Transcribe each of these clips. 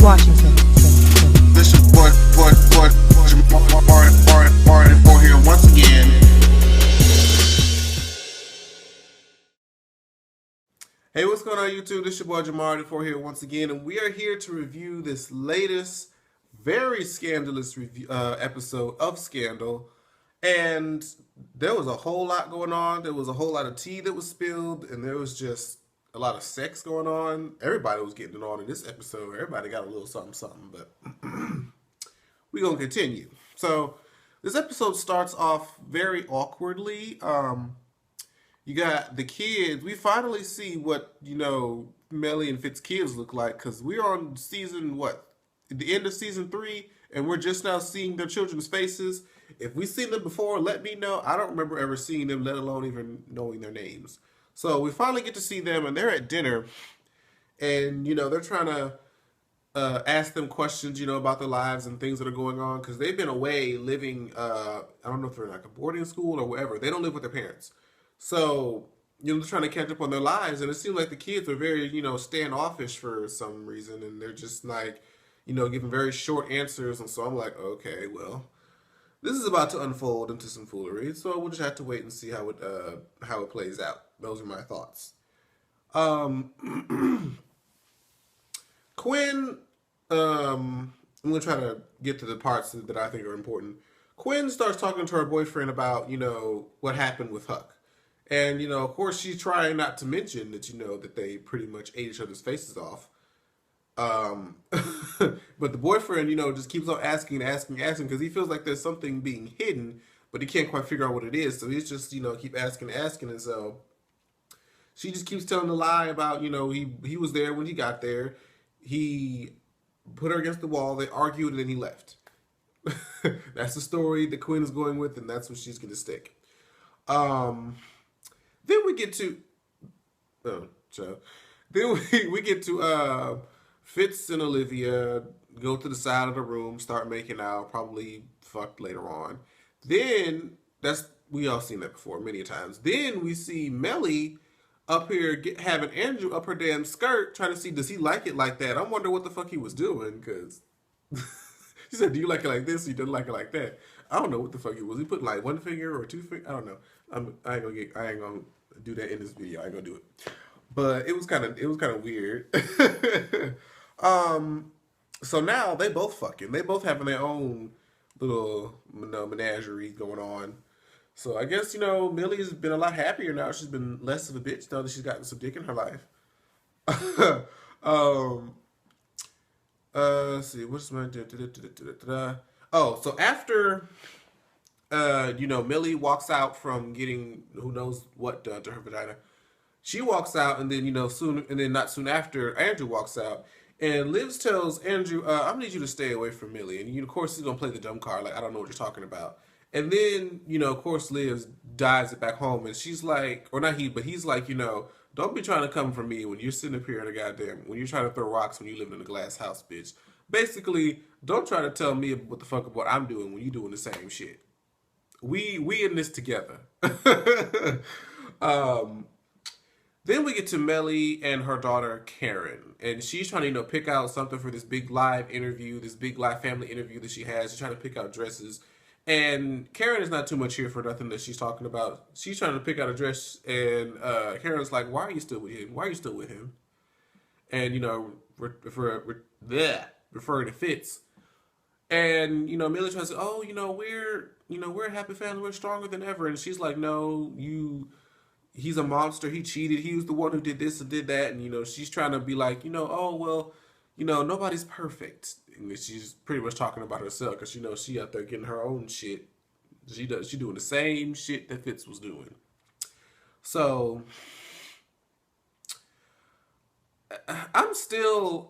Washington. This your Martin for here once again. Hey, what's going on, YouTube? This your boy Jamar for here once again, and we are here to review this latest, very scandalous episode of Scandal. And there was a whole lot going on. There was a whole lot of tea that was spilled, and there was just a lot of sex going on. Everybody was getting it on in this episode. Everybody got a little something, something, but we're going to continue. So, this episode starts off very awkwardly. You got the kids. We finally see what, Melly and Fitz's kids look like, because we're on season, at the end of season 3, and we're just now seeing their children's faces. If we've seen them before, let me know. I don't remember ever seeing them, let alone even knowing their names. So we finally get to see them, and they're at dinner, and, they're trying to ask them questions, about their lives and things that are going on, because they've been away living, I don't know if they're in like a boarding school or whatever. They don't live with their parents. So, they're trying to catch up on their lives, and it seems like the kids are very, standoffish for some reason, and they're just like, giving very short answers, and so I'm like, okay, well, this is about to unfold into some foolery, so we'll just have to wait and see how it plays out. Those are my thoughts. Quinn, I'm gonna try to get to the parts that I think are important. Quinn starts talking to her boyfriend about, what happened with Huck. And, of course, she's trying not to mention that, that they pretty much ate each other's faces off. But the boyfriend, just keeps on asking, because he feels like there's something being hidden, but he can't quite figure out what it is. So he's just, keep asking. And so she just keeps telling a lie about, he was there when he got there. He put her against the wall. They argued, and then he left. That's the story that Quinn is going with, and that's what she's going to stick. Then we get to, we get to Fitz and Olivia go to the side of the room, start making out, probably fucked later on. Then we all seen that before many times. Then we see Melly up here having Andrew up her damn skirt, trying to see, does he like it like that? I wonder what the fuck he was doing, because she said, do you like it like this? He didn't like it like that. I don't know what the fuck he was. He put like one finger or two fingers. I don't know. I ain't gonna do that in this video. I ain't gonna do it. But it was kind of weird. So now they both fucking. They both having their own little menagerie going on. So I guess, Millie's been a lot happier now. She's been less of a bitch now that she's gotten some dick in her life. Let's see, what's my oh, so after Millie walks out from getting who knows what done to her vagina. She walks out, and then not soon after, Andrew walks out, and Liv tells Andrew, "I'm gonna need you to stay away from Millie." And of course, he's gonna play the dumb card, like I don't know what you're talking about. And then of course, Liv dives it back home, and she's like, or not he, but he's like, don't be trying to come for me when you're sitting up here in a when you're trying to throw rocks when you live in a glass house, bitch. Basically, don't try to tell me what the fuck of what I'm doing when you're doing the same shit. We in this together. Then we get to Melly and her daughter Karen, and she's trying to pick out something for this big live interview, this big live family interview that she has. She's trying to pick out dresses, and Karen is not too much here for nothing that she's talking about. She's trying to pick out a dress, and Karen's like, "Why are you still with him? Why are you still with him?" And referring to Fitz. And Millie tries to say, "Oh, we're a happy family. We're stronger than ever." And she's like, "No, he's a monster. He cheated. He was the one who did this and did that." And she's trying to be like, "Oh well, nobody's perfect." And she's pretty much talking about herself, because she out there getting her own shit. She doing the same shit that Fitz was doing. So I'm still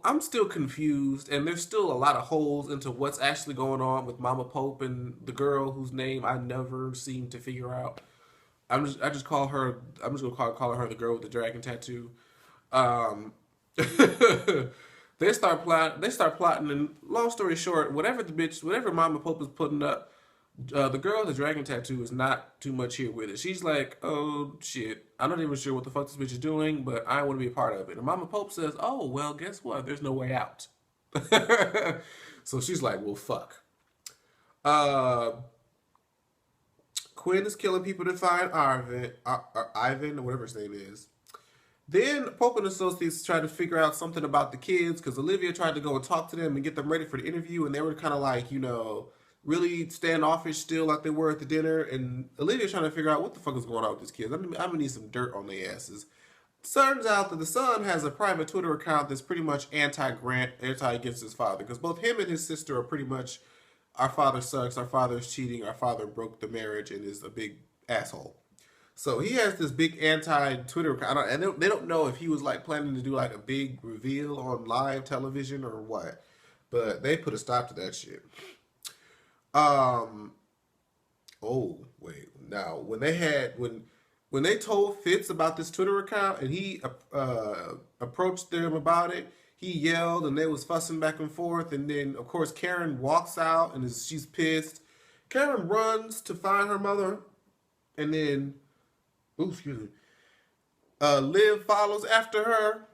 confused, and there's still a lot of holes into what's actually going on with Mama Pope and the girl whose name I never seem to figure out. I'm just gonna call her the girl with the dragon tattoo. They start plotting, and long story short, whatever Mama Pope is putting up, the girl with the dragon tattoo is not too much here with it. She's like, "Oh shit, I'm not even sure what the fuck this bitch is doing, but I want to be a part of it." And Mama Pope says, "Oh well, guess what? There's no way out." So she's like, well, fuck. Uh, Quinn is killing people to find Ivan, or whatever his name is. Then Pope and Associates tried to figure out something about the kids because Olivia tried to go and talk to them and get them ready for the interview, and they were kind of like, really standoffish still, like they were at the dinner. And Olivia's trying to figure out what the fuck is going on with these kids. I'm gonna need some dirt on their asses. Turns out that the son has a private Twitter account that's pretty much anti-Grant, anti against his father, because both him and his sister are pretty much, our father sucks, our father's cheating, our father broke the marriage and is a big asshole. So he has this big anti-Twitter account, and they don't know if he was like planning to do like a big reveal on live television or what, but they put a stop to that shit. Um. Oh wait. Now when they told Fitz about this Twitter account and he approached them about it, he yelled and they was fussing back and forth. And then of course Karen walks out and she's pissed. Karen runs to find her mother, and then, ooh, excuse me. Liv follows after her,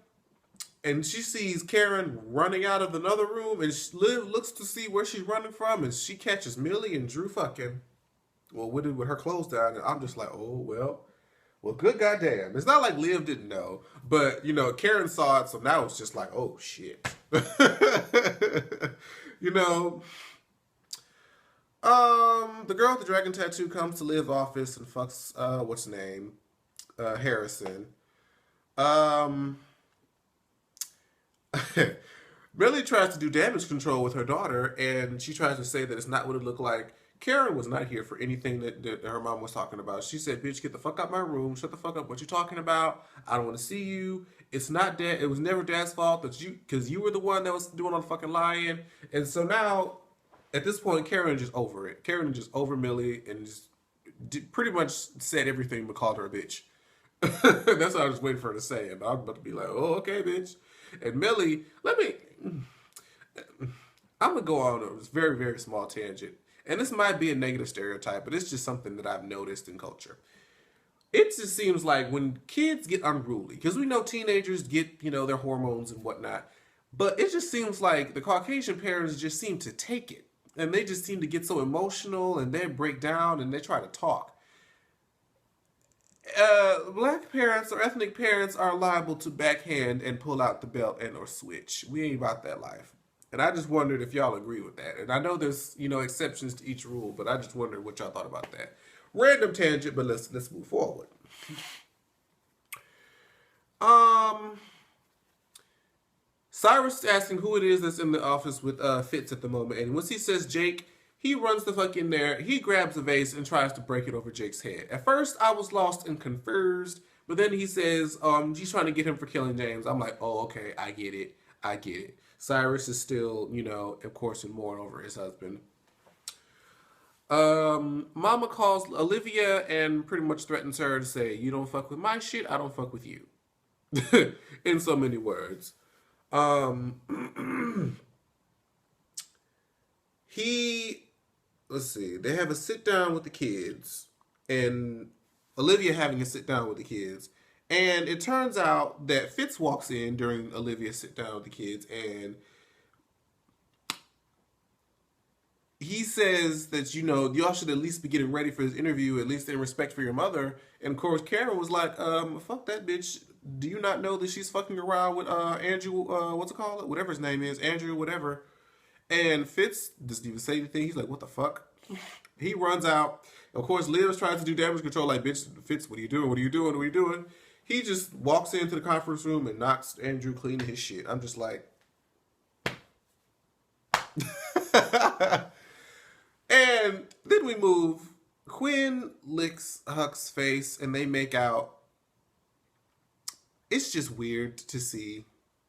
and she sees Karen running out of another room, and Liv looks to see where she's running from, and she catches Millie and Drew fucking, well, with her clothes down, and I'm just like, oh, well, good goddamn. It's not like Liv didn't know, but, Karen saw it, so now it's just like, oh, shit. you know, the girl with the dragon tattoo comes to Liv's office and fucks, what's her name? Harrison. Um, Millie tries to do damage control with her daughter, and she tries to say that it's not what it looked like. Karen was not here for anything that her mom was talking about. She said, bitch, get the fuck out my room. Shut the fuck up. What you talking about? I don't want to see you. It's not Dad. It was never Dad's fault because you were the one that was doing all the fucking lying. And so now, at this point, Karen just over it. Karen just over Millie and just pretty much said everything but called her a bitch. That's what I was waiting for her to say. And I'm about to be like, oh, okay, bitch. And Millie, I'm going to go on a very, very small tangent. And this might be a negative stereotype, but it's just something that I've noticed in culture. It just seems like when kids get unruly, because we know teenagers get, their hormones and whatnot, but it just seems like the Caucasian parents just seem to take it. And they just seem to get so emotional and they break down and they try to talk. Black parents or ethnic parents are liable to backhand and pull out the belt and or switch. We ain't about that life. And I just wondered if y'all agree with that. And I know there's, exceptions to each rule, but I just wondered what y'all thought about that. Random tangent, but let's move forward. Cyrus is asking who it is that's in the office with Fitz at the moment, and once he says Jake, he runs the fuck in there, he grabs a vase and tries to break it over Jake's head. At first, I was lost and confused, but then he says he's trying to get him for killing James. I'm like, oh, okay, I get it. Cyrus is still, of course, in mourn over his husband. Momma calls Olivia and pretty much threatens her to say, you don't fuck with my shit, I don't fuck with you. In so many words. Let's see, they have a sit down with the kids, and Olivia having a sit down with the kids. And it turns out that Fitz walks in during Olivia's sit down with the kids, and he says that, y'all should at least be getting ready for this interview, at least in respect for your mother. And of course, Karen was like, fuck that bitch. Do you not know that she's fucking around with Andrew, what's it called? Whatever his name is, Andrew, whatever. And Fitz doesn't even say anything. He's like, what the fuck? He runs out. Of course, Liv tries to do damage control like, bitch, Fitz, what are you doing? What are you doing? What are you doing? He just walks into the conference room and knocks Andrew clean his shit. I'm just like... And then we move. Quinn licks Huck's face and they make out. It's just weird to see.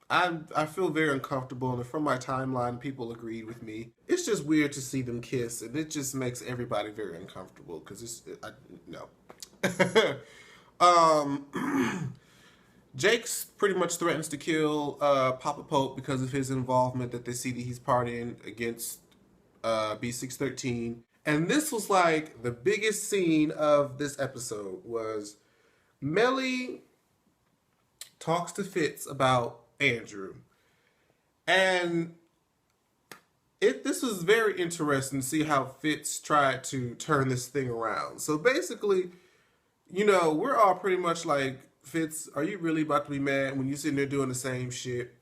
I feel very uncomfortable, and from my timeline, people agreed with me. It's just weird to see them kiss, and it just makes everybody very uncomfortable because no. Jake's pretty much threatens to kill Papa Pope because of his involvement that they see that he's partying against B613. And this was like the biggest scene of this episode was Melly talks to Fitz about Andrew. And this was very interesting to see how Fitz tried to turn this thing around. So basically, we're all pretty much like, Fitz, are you really about to be mad when you're sitting there doing the same shit?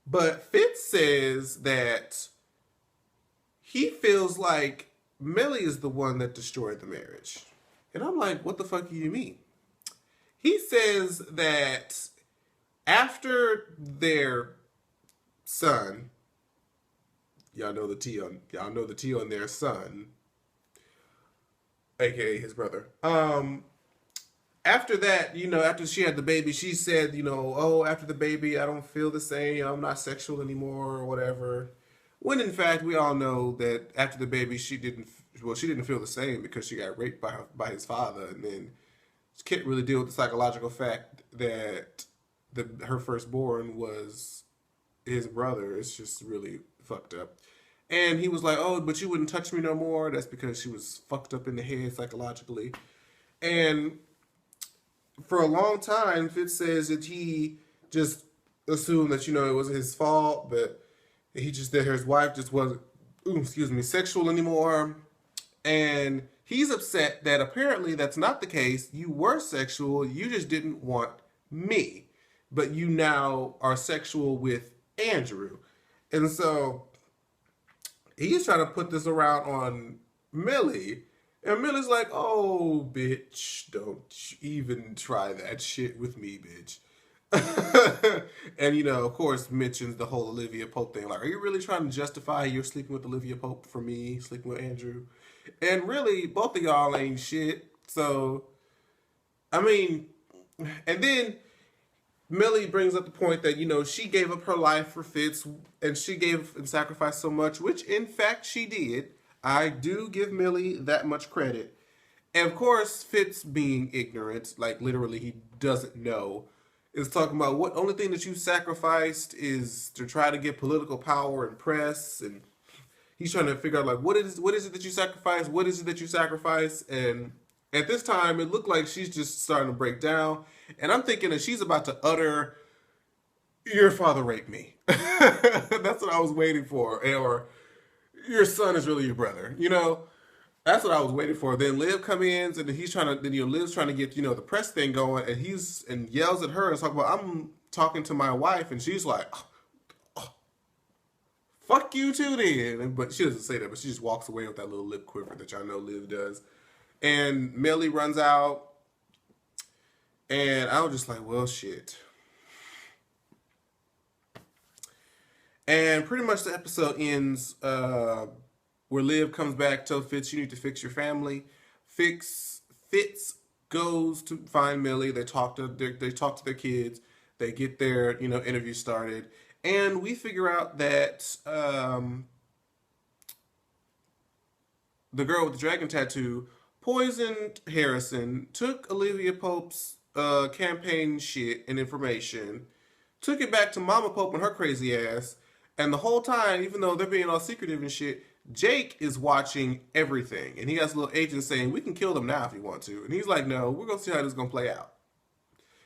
But Fitz says that he feels like Millie is the one that destroyed the marriage. And I'm like, what the fuck do you mean? He says that after their son, y'all know the T on their son, aka his brother. After that, after she had the baby, she said, oh, after the baby, I don't feel the same. I'm not sexual anymore or whatever. When in fact, we all know that after the baby, she didn't feel the same because she got raped by his father, and then she can't really deal with the psychological fact that her firstborn was his brother. It's just really fucked up. And he was like, oh, but you wouldn't touch me no more. That's because she was fucked up in the head psychologically. And for a long time, Fitz says that he just assumed that, it wasn't his fault, but he just, that his wife just wasn't, sexual anymore. And he's upset that apparently that's not the case. You were sexual, you just didn't want me. But you now are sexual with Andrew. And so he's trying to put this around on Millie. And Millie's like, oh, bitch, don't even try that shit with me, bitch. And, of course, mentions the whole Olivia Pope thing. Like, are you really trying to justify you're sleeping with Olivia Pope for me, sleeping with Andrew? And really, both of y'all ain't shit. So, I mean, and then Millie brings up the point that, she gave up her life for Fitz, and she gave and sacrificed so much, which in fact she did. I do give Millie that much credit. And of course, Fitz being ignorant, like literally he doesn't know, is talking about what only thing that you sacrificed is to try to get political power and press, and he's trying to figure out like what is it that you sacrifice? What is it that you sacrifice? And at this time, it looked like she's just starting to break down. And I'm thinking that she's about to utter, your father raped me. That's what I was waiting for. Or your son is really your brother. That's what I was waiting for. Then Liv comes in, and Liv's trying to get, the press thing going, and yells at her and talks about, I'm talking to my wife, and she's like, oh, fuck you too then. But she doesn't say that, but she just walks away with that little lip quiver that y'all know Liv does. And Millie runs out, and I was just like, well, shit. And pretty much the episode ends where Liv comes back, tells Fitz, you need to fix your family. Fitz goes to find Millie. They talk to their kids. They get their interview started, and we figure out that the girl with the dragon tattoo poisoned Harrison, took Olivia Pope's campaign shit and information, took it back to Mama Pope and her crazy ass, and the whole time, even though they're being all secretive and shit, Jake is watching everything, and he has a little agent saying, we can kill them now if you want to, and he's like, no, we're going to see how this is going to play out.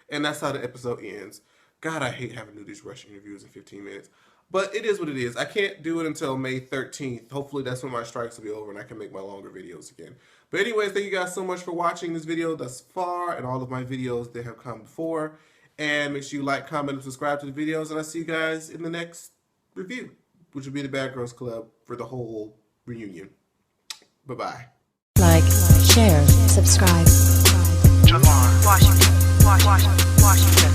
And that's how the episode ends. God, I hate having to do these rushing reviews in 15 minutes. But it is what it is. I can't do it until May 13th. Hopefully that's when my strikes will be over and I can make my longer videos again. But anyways, thank you guys so much for watching this video thus far and all of my videos that have come before. And make sure you like, comment, and subscribe to the videos. And I'll see you guys in the next review, which will be the Bad Girls Club for the whole reunion. Bye-bye. Like, share, subscribe. Washington, Washington.